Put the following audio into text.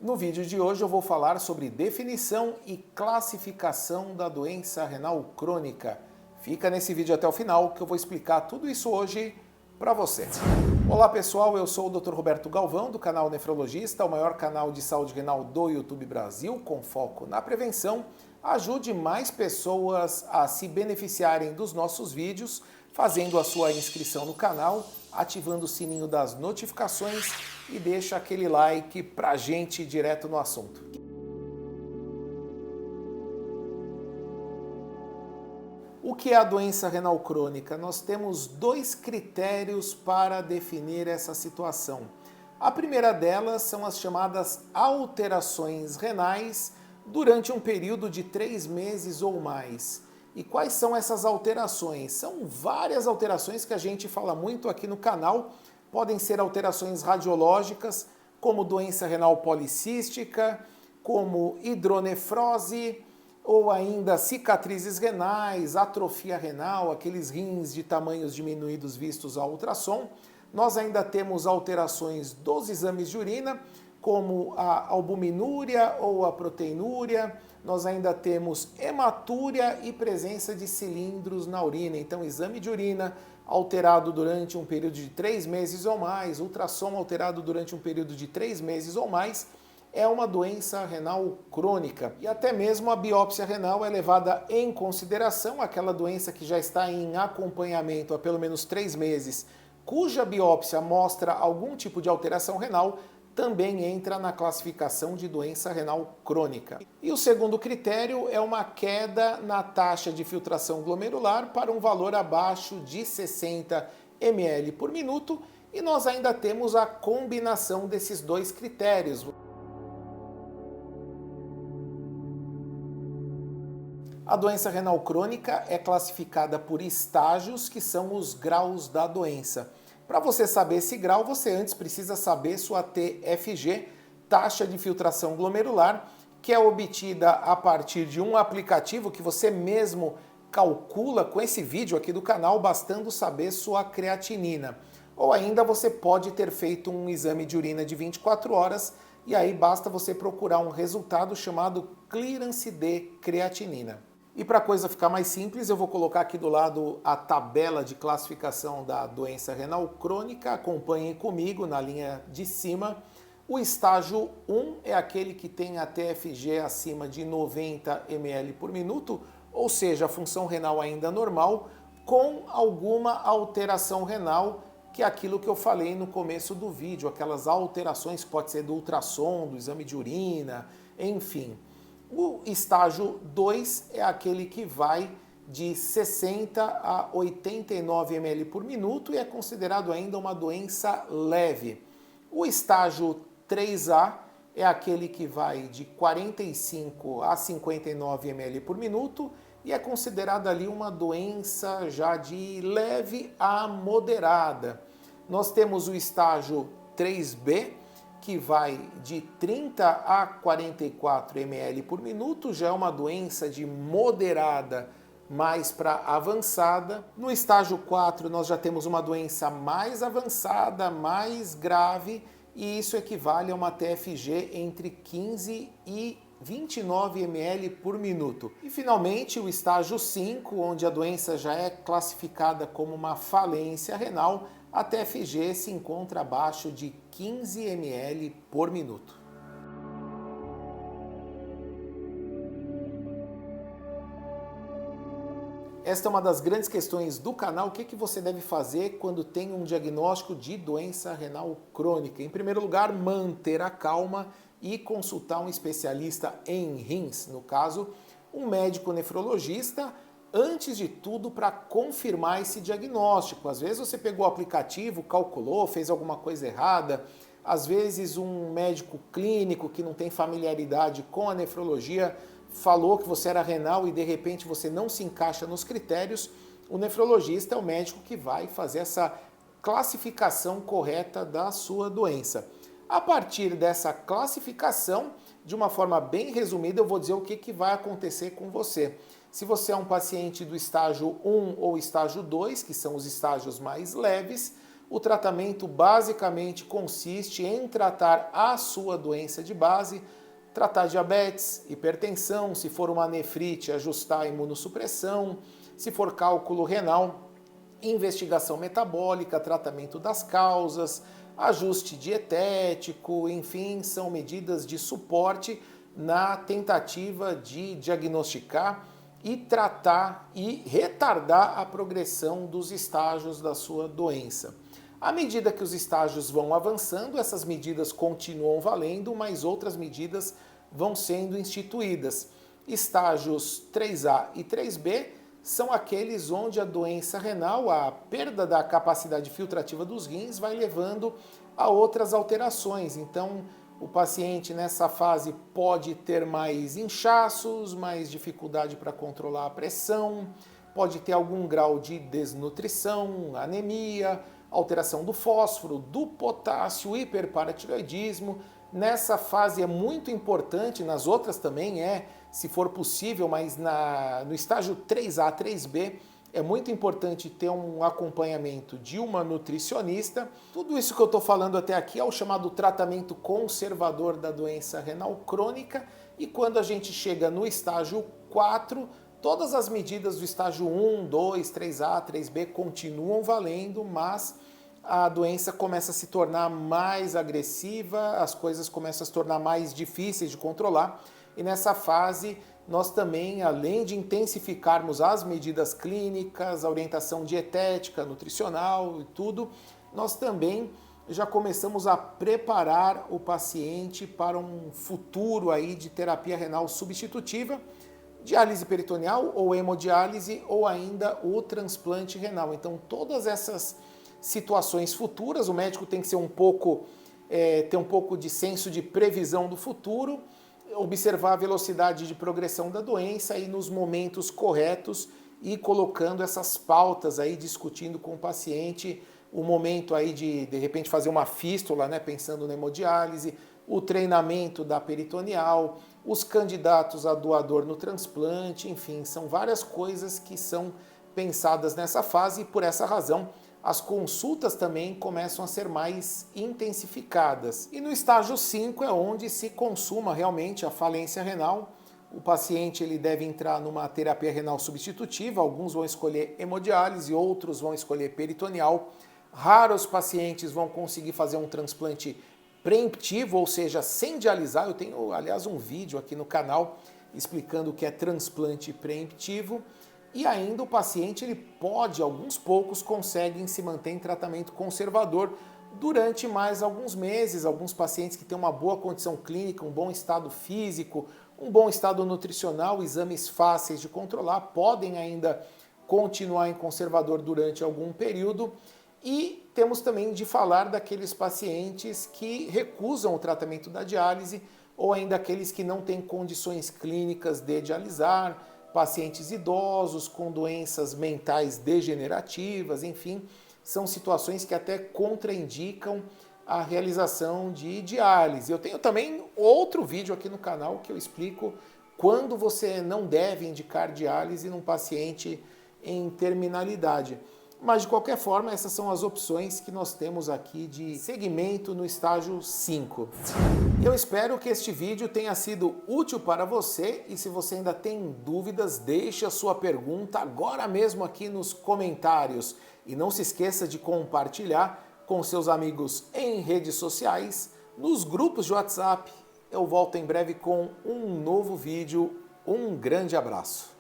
No vídeo de hoje eu vou falar sobre definição e classificação da doença renal crônica. Fica nesse vídeo até o final que eu vou explicar tudo isso hoje para você. Olá pessoal, eu sou o Dr. Roberto Galvão do canal Nefrologista, o maior canal de saúde renal do YouTube Brasil, com foco na prevenção. Ajude mais pessoas a se beneficiarem dos nossos vídeos, fazendo a sua inscrição no canal, ativando o sininho das notificações e deixa aquele like pra gente ir direto no assunto. O que é a doença renal crônica? Nós temos dois critérios para definir essa situação. A primeira delas são as chamadas alterações renais durante um período de 3 meses ou mais. E quais são essas alterações? São várias alterações que a gente fala muito aqui no canal. Podem ser alterações radiológicas, como doença renal policística, como hidronefrose, ou ainda cicatrizes renais, atrofia renal, aqueles rins de tamanhos diminuídos vistos ao ultrassom. Nós ainda temos alterações dos exames de urina, como a albuminúria ou a proteinúria. Nós ainda temos hematúria e presença de cilindros na urina. Então, exame de urina alterado durante um período de 3 meses ou mais, ultrassom alterado durante um período de 3 meses ou mais, é uma doença renal crônica. E até mesmo a biópsia renal é levada em consideração, aquela doença que já está em acompanhamento há pelo menos 3 meses, cuja biópsia mostra algum tipo de alteração renal, também entra na classificação de doença renal crônica. E o segundo critério é uma queda na taxa de filtração glomerular para um valor abaixo de 60 ml por minuto, e nós ainda temos a combinação desses dois critérios. A doença renal crônica é classificada por estágios, que são os graus da doença. Para você saber esse grau, você antes precisa saber sua TFG, taxa de filtração glomerular, que é obtida a partir de um aplicativo que você mesmo calcula com esse vídeo aqui do canal, bastando saber sua creatinina. Ou ainda você pode ter feito um exame de urina de 24 horas e aí basta você procurar um resultado chamado clearance de creatinina. E para a coisa ficar mais simples, eu vou colocar aqui do lado a tabela de classificação da doença renal crônica. Acompanhem comigo na linha de cima. O estágio 1 é aquele que tem a TFG acima de 90 ml por minuto, ou seja, a função renal ainda normal, com alguma alteração renal, que é aquilo que eu falei no começo do vídeo, aquelas alterações que pode ser do ultrassom, do exame de urina, enfim. O estágio 2 é aquele que vai de 60 a 89 ml por minuto e é considerado ainda uma doença leve. O estágio 3A é aquele que vai de 45 a 59 ml por minuto e é considerado ali uma doença já de leve a moderada. Nós temos o estágio 3B, que vai de 30 a 44 ml por minuto, já é uma doença de moderada mais para avançada. No estágio 4 nós já temos uma doença mais avançada, mais grave, e isso equivale a uma TFG entre 15 e 29 ml por minuto. E finalmente o estágio 5, onde a doença já é classificada como uma falência renal, a TFG se encontra abaixo de 15 ml por minuto. Esta é uma das grandes questões do canal. O que você deve fazer quando tem um diagnóstico de doença renal crônica? Em primeiro lugar, manter a calma e consultar um especialista em rins, no caso, um médico nefrologista, antes de tudo, para confirmar esse diagnóstico. Às vezes você pegou o aplicativo, calculou, fez alguma coisa errada. Às vezes um médico clínico que não tem familiaridade com a nefrologia falou que você era renal e de repente você não se encaixa nos critérios. O nefrologista é o médico que vai fazer essa classificação correta da sua doença. A partir dessa classificação, de uma forma bem resumida, eu vou dizer o que vai acontecer com você. Se você é um paciente do estágio 1 ou estágio 2, que são os estágios mais leves, O tratamento basicamente consiste em tratar a sua doença de base, tratar diabetes, hipertensão, se for uma nefrite, ajustar a imunossupressão, se for cálculo renal, investigação metabólica, tratamento das causas, ajuste dietético, enfim, são medidas de suporte na tentativa de diagnosticar e tratar e retardar a progressão dos estágios da sua doença. À medida que os estágios vão avançando, essas medidas continuam valendo, mas outras medidas vão sendo instituídas. Estágios 3A e 3B são aqueles onde a doença renal, a perda da capacidade filtrativa dos rins, vai levando a outras alterações. Então, o paciente nessa fase pode ter mais inchaços, mais dificuldade para controlar a pressão, pode ter algum grau de desnutrição, anemia, alteração do fósforo, do potássio, hiperparatiroidismo. Nessa fase é muito importante, nas outras também se for possível, mas no estágio 3A, 3B, é muito importante ter um acompanhamento de uma nutricionista. Tudo isso que eu estou falando até aqui é o chamado tratamento conservador da doença renal crônica, e quando a gente chega no estágio 4, todas as medidas do estágio 1, 2, 3A, 3B continuam valendo, mas a doença começa a se tornar mais agressiva, as coisas começam a se tornar mais difíceis de controlar, e nessa fase nós também, além de intensificarmos as medidas clínicas, a orientação dietética, nutricional e tudo, nós também já começamos a preparar o paciente para um futuro aí de terapia renal substitutiva, diálise peritoneal ou hemodiálise ou ainda o transplante renal. Então todas essas situações futuras, o médico tem que ser ter um pouco de senso de previsão do futuro, observar a velocidade de progressão da doença e nos momentos corretos e colocando essas pautas aí, discutindo com o paciente o momento aí de repente fazer uma fístula, né, pensando na hemodiálise, o treinamento da peritoneal, os candidatos a doador no transplante, enfim, são várias coisas que são pensadas nessa fase e por essa razão as consultas também começam a ser mais intensificadas. E no estágio 5 é onde se consuma realmente a falência renal. O paciente ele deve entrar numa terapia renal substitutiva, alguns vão escolher hemodiálise, outros vão escolher peritoneal. Raros pacientes vão conseguir fazer um transplante preemptivo, ou seja, sem dialisar. Eu tenho, aliás, um vídeo aqui no canal explicando o que é transplante preemptivo. E ainda o paciente, ele pode, alguns poucos conseguem se manter em tratamento conservador durante mais alguns meses. Alguns pacientes que têm uma boa condição clínica, um bom estado físico, um bom estado nutricional, exames fáceis de controlar, podem ainda continuar em conservador durante algum período. E temos também de falar daqueles pacientes que recusam o tratamento da diálise ou ainda aqueles que não têm condições clínicas de dialisar, pacientes idosos com doenças mentais degenerativas, enfim, são situações que até contraindicam a realização de diálise. Eu tenho também outro vídeo aqui no canal que eu explico quando você não deve indicar diálise num paciente em terminalidade. Mas, de qualquer forma, essas são as opções que nós temos aqui de segmento no estágio 5. Eu espero que este vídeo tenha sido útil para você e se você ainda tem dúvidas, deixe a sua pergunta agora mesmo aqui nos comentários. E não se esqueça de compartilhar com seus amigos em redes sociais, nos grupos de WhatsApp. Eu volto em breve com um novo vídeo. Um grande abraço.